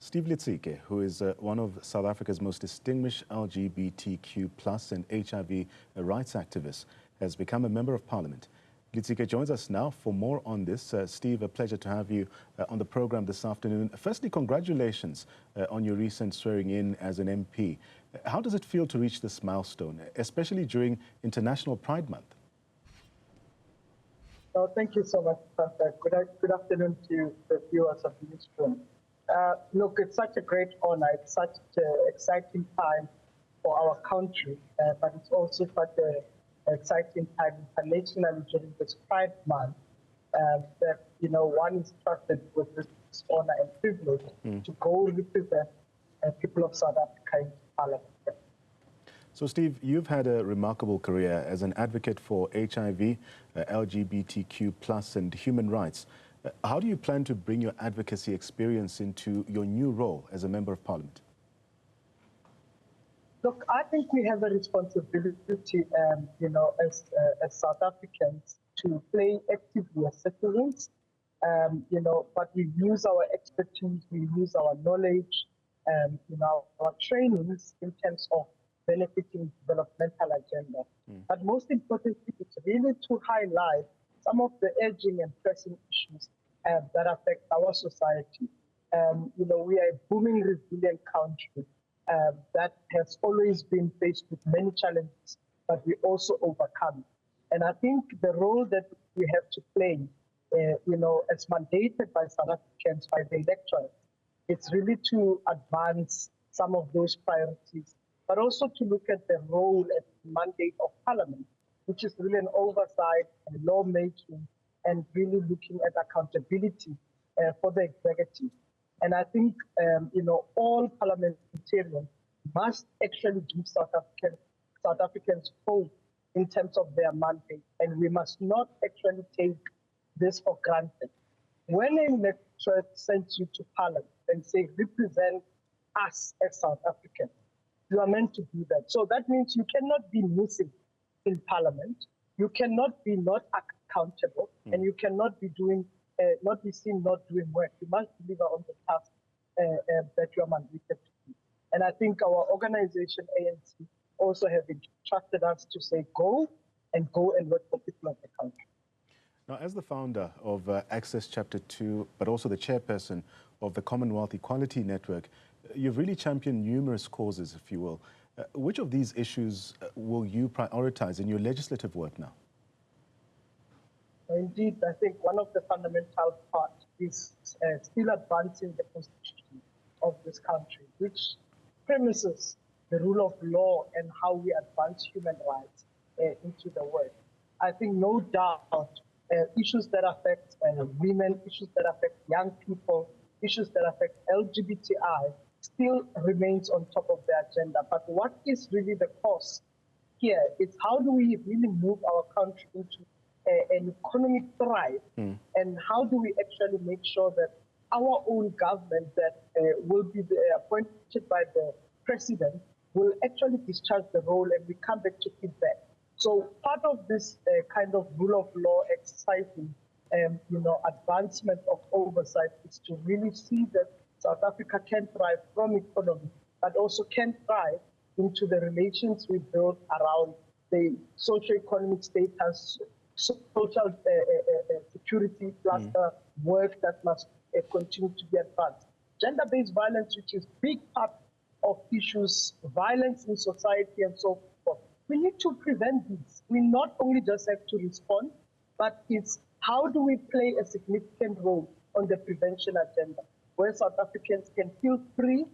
Steve Letsike, who is one of South Africa's most distinguished LGBTQ plus and HIV rights activists, has become a member of parliament. Letsike joins us now for more on this. Steve, a pleasure to have you on the program this afternoon. Firstly, congratulations on your recent swearing in as an MP. How does it feel to reach this milestone, especially during International Pride Month? Oh, thank you so much, Pastor. Good afternoon to the viewers of the Newzroom. Look, it's such a great honor. It's such an exciting time for our country, but it's also such an exciting time internationally during this Pride Month that, one is trusted with this honor and privilege to go represent people of South Africa in Parliament. So, Steve, you've had a remarkable career as an advocate for HIV, LGBTQ plus and human rights. How do you plan to bring your advocacy experience into your new role as a Member of Parliament? Look, I think we have a responsibility, as South Africans to play actively as citizens, but we use our expertise, we use our knowledge, our trainings in terms of benefiting developmental agenda. But most importantly, it's really to highlight some of the urgent and pressing issues that affect our society. We are a booming, resilient country that has always been faced with many challenges, but we also overcome. And I think the role that we have to play, as mandated by South Africans, by the electorate, it's really to advance some of those priorities, but also to look at the role and mandate of Parliament, which is really an oversight and lawmaking and really looking at accountability for the executive. And I think, all parliamentarians must actually give South Africans hope in terms of their mandate, and we must not actually take this for granted. When an electorate sends you to Parliament and say, represent us as South Africans, you are meant to do that. So that means you cannot be missing in Parliament. You cannot be not accountable, and you cannot be doing, not be seen not doing work. You must deliver on the task that you are mandated to do. And I think our organization, ANC, also have instructed us to say go and work for people of the country. Now, as the founder of Access Chapter 2, but also the chairperson of the Commonwealth Equality Network, you've really championed numerous causes, if you will. Which of these issues will you prioritize in your legislative work now? Indeed, I think one of the fundamental parts is still advancing the constitution of this country, which premises the rule of law and how we advance human rights into the world. I think no doubt issues that affect women, issues that affect young people, issues that affect LGBTI still remains on top of the agenda. But what is really the cause here is how do we really move our country into an economic thrive, and how do we actually make sure that our own government that will be appointed by the president will actually discharge the role, and we come back to feedback. So part of this kind of rule of law exercising, advancement of oversight is to really see that South Africa can thrive from economy, but also can thrive into the relations we build around the socio-economic status, social security, plus work that must continue to be advanced. Gender-based violence, which is a big part of issues, violence in society and so forth. We need to prevent these. We not only just have to respond, but it's how do we play a significant role on the prevention agenda, where South Africans can feel free,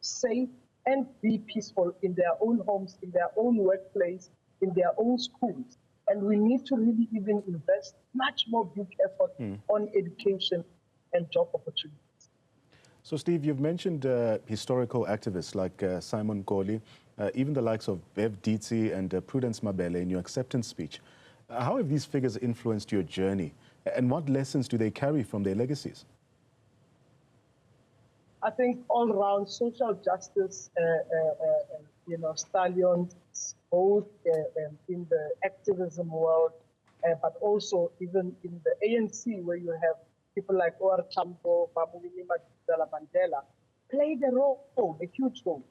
safe, and be peaceful in their own homes, in their own workplace, in their own schools. And we need to really even invest much more big effort on education and job opportunities. So, Steve, you've mentioned historical activists like Simon Koli, even the likes of Bev Dietzi and Prudence Mabele in your acceptance speech. How have these figures influenced your journey, and what lessons do they carry from their legacies? I think all around social justice, stallions, both in the activism world, but also even in the ANC, where you have people like O.R. Tambo, Mamuli Madala Mandela, played a role, a huge role.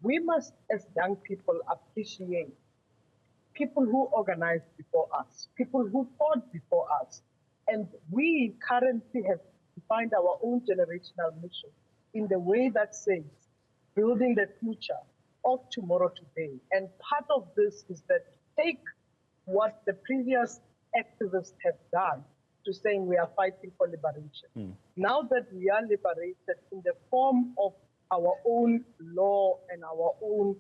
We must, as young people, appreciate people who organized before us, people who fought before us. And we currently have defined our own generational mission in the way that says, building the future of tomorrow today. And part of this is that take what the previous activists have done to saying we are fighting for liberation. Now that we are liberated in the form of our own law and our own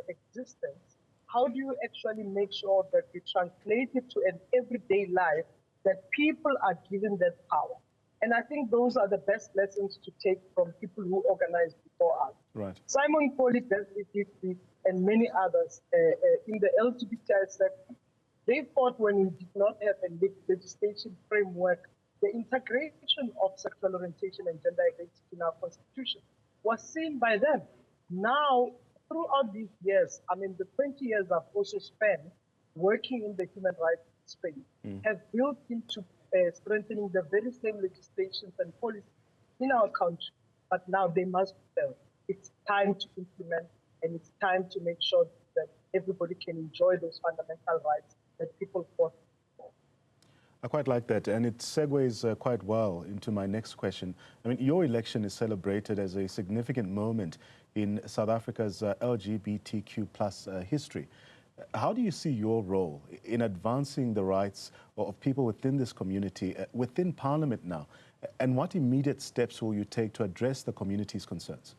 existence, how do you actually make sure that we translate it to an everyday life that people are given that power? And I think those are the best lessons to take from people who organized before us. Right. Simon Foley, and many others in the LGBTI sector, they fought when we did not have a legislation framework. The integration of sexual orientation and gender identity in our constitution was seen by them. Now, throughout these years, I mean, the 20 years I've also spent working in the human rights space have built into strengthening the very same legislations and policies in our country. But now they must fail. It's time to implement, and it's time to make sure that everybody can enjoy those fundamental rights that people fought for. I quite like that, and it segues quite well into my next question. I mean, your election is celebrated as a significant moment in South Africa's LGBTQ plus history. How do you see your role in advancing the rights of people within this community, within Parliament now? And what immediate steps will you take to address the community's concerns?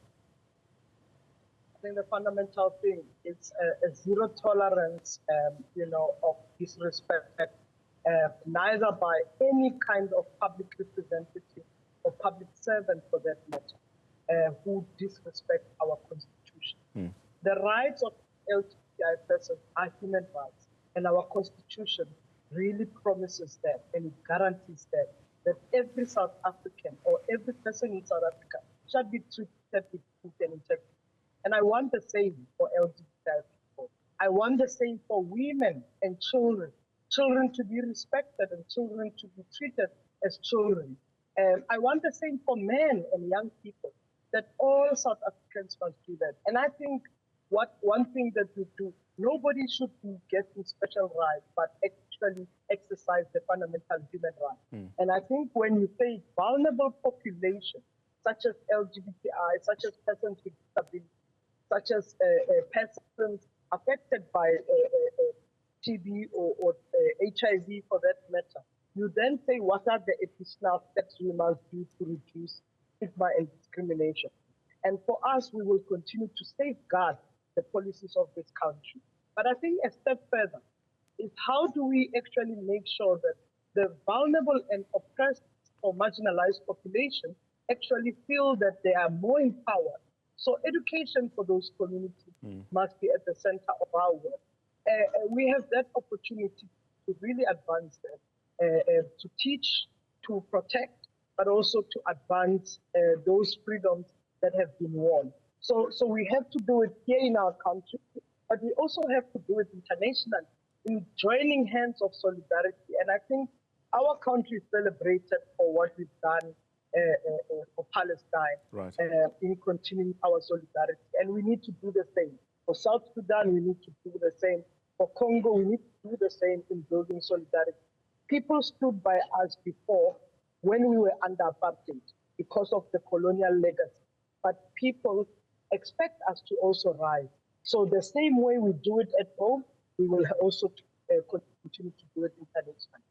I think the fundamental thing is a zero tolerance, of disrespect, neither by any kind of public representative or public servant, for that matter, who disrespect our constitution. The rights of LGBTI persons are human rights, and our constitution really promises that, and it guarantees that every South African or every person in South Africa should be treated with truth and integrity. And I want the same for LGBTI people. I want the same for women and children. Children to be respected and children to be treated as children. I want the same for men and young people, that all South Africans must do that. And I think one thing that we do, nobody should be getting special rights, but actually exercise the fundamental human rights. And I think when you say vulnerable population, such as LGBTI, such as persons with disabilities, such as persons affected by TB or HIV for that matter, you then say what are the additional steps we must do to reduce stigma and discrimination. And for us, we will continue to safeguard the policies of this country. But I think a step further is how do we actually make sure that the vulnerable and oppressed or marginalized population actually feel that they are more empowered. So education for those communities must be at the center of our work. We have that opportunity to really advance that, to teach, to protect, but also to advance those freedoms that have been won. So we have to do it here in our country, but we also have to do it internationally in joining hands of solidarity. And I think our country is celebrated for what we've done for Palestine, right, in continuing our solidarity. And we need to do the same. For South Sudan, we need to do the same. For Congo, we need to do the same in building solidarity. People stood by us before when we were under apartheid because of the colonial legacy. But people expect us to also rise. So the same way we do it at home, we will also continue to do it internationally.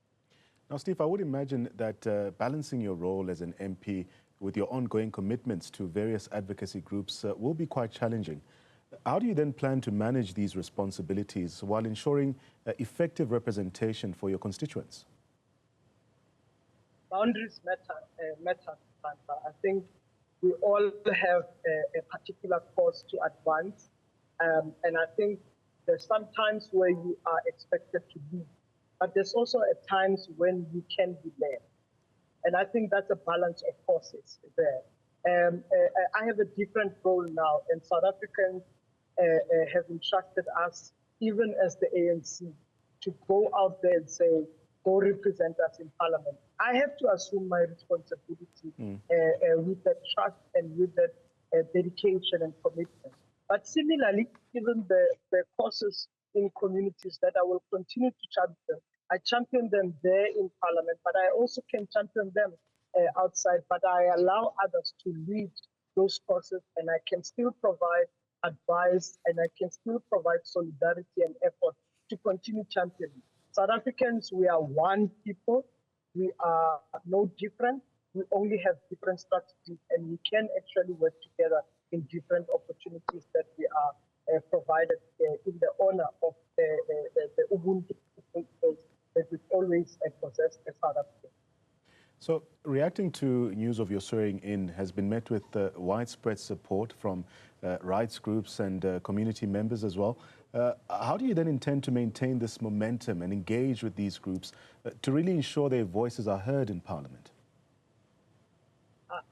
Now, Steve, I would imagine that balancing your role as an MP with your ongoing commitments to various advocacy groups will be quite challenging. How do you then plan to manage these responsibilities while ensuring effective representation for your constituents? Boundaries matter. I think we all have a particular cause to advance. And I think there's some times where you are expected to lead, but there's also at times when you can be led. And I think that's a balance of forces there. I have a different role now, and South Africans have entrusted us, even as the ANC, to go out there and say, go represent us in Parliament. I have to assume my responsibility with that trust and with that dedication and commitment. But similarly, given the causes in communities that I will continue to champion, I champion them there in Parliament, but I also can champion them outside, but I allow others to lead those causes, and I can still provide advice, and I can still provide solidarity and effort to continue championing. South Africans, we are one people. We are no different. We only have different strategies, and we can actually work together in different opportunities that we are provided in the honor of the Ubuntu that we've always possessed as South Africa. So, reacting to news of your swearing in has been met with widespread support from rights groups and community members as well. How do you then intend to maintain this momentum and engage with these groups to really ensure their voices are heard in Parliament?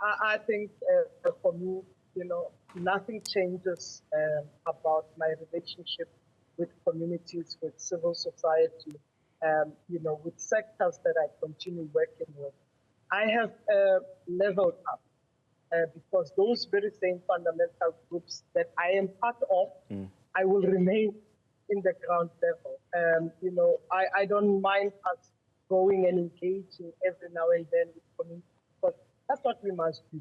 I think for me, nothing changes about my relationship with communities, with civil society, with sectors that I continue working with. I have leveled up because those very same fundamental groups that I am part of, I will remain in the ground level. I don't mind us going and engaging every now and then with communities, but that's what we must do.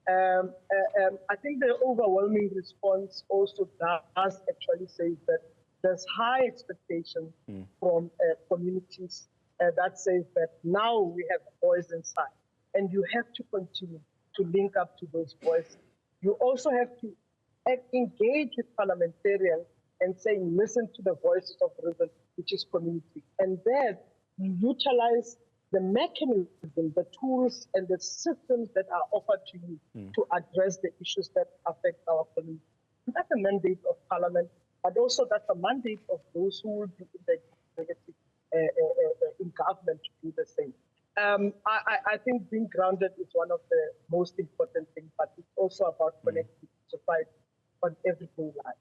I think the overwhelming response also does actually say that there's high expectation from communities that says that now we have a voice inside, and you have to continue to link up to those voices. You also have to engage with parliamentarians and say, listen to the voices of reason, which is community. And then you utilize the mechanism, the tools, and the systems that are offered to you to address the issues that affect our community. And that's a mandate of Parliament, but also that's a mandate of those who will be in the executive in government to do the same. I think being grounded is one of the most important things, but it's also about connecting society on everyday life.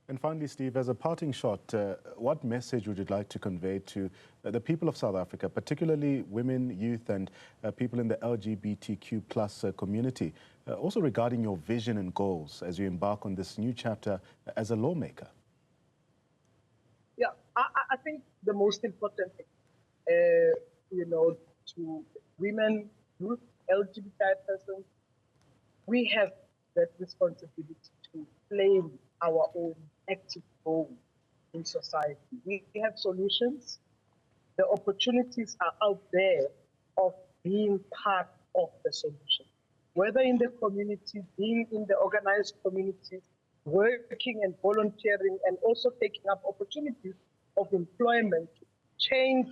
And finally, Steve, as a parting shot, what message would you like to convey to the people of South Africa, particularly women, youth, and people in the LGBTQ plus community, also regarding your vision and goals as you embark on this new chapter as a lawmaker? Yeah, I think the most important thing, to women, youth, LGBTI persons, we have that responsibility to play our own active role in society. We have solutions. The opportunities are out there of being part of the solution, whether in the community, being in the organized community, working and volunteering, and also taking up opportunities of employment to change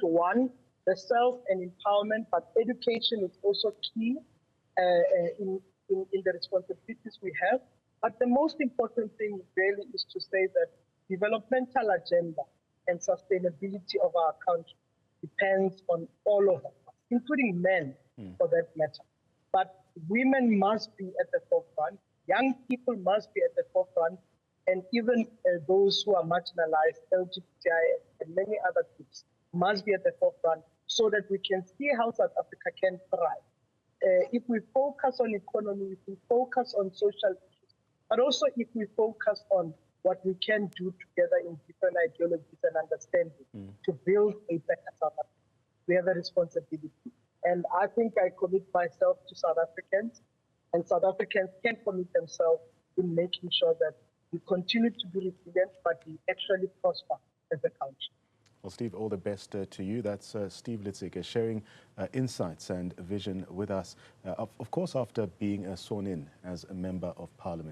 the self and empowerment, but education is also key in the responsibilities we have. But the most important thing really is to say that developmental agenda and sustainability of our country depends on all of us, including men for that matter. But women must be at the forefront, young people must be at the forefront, and even those who are marginalized, LGBTI and many other groups must be at the forefront so that we can see how South Africa can thrive. If we focus on economy, if we focus on social issues, but also if we focus on what we can do together in different ideologies and understanding to build a better South Africa, we have a responsibility. And I think I commit myself to South Africans, and South Africans can commit themselves in making sure that we continue to be resilient, but we actually prosper as a country. Well, Steve, all the best to you. That's Steve Letsike sharing insights and vision with us, of course, after being sworn in as a member of Parliament.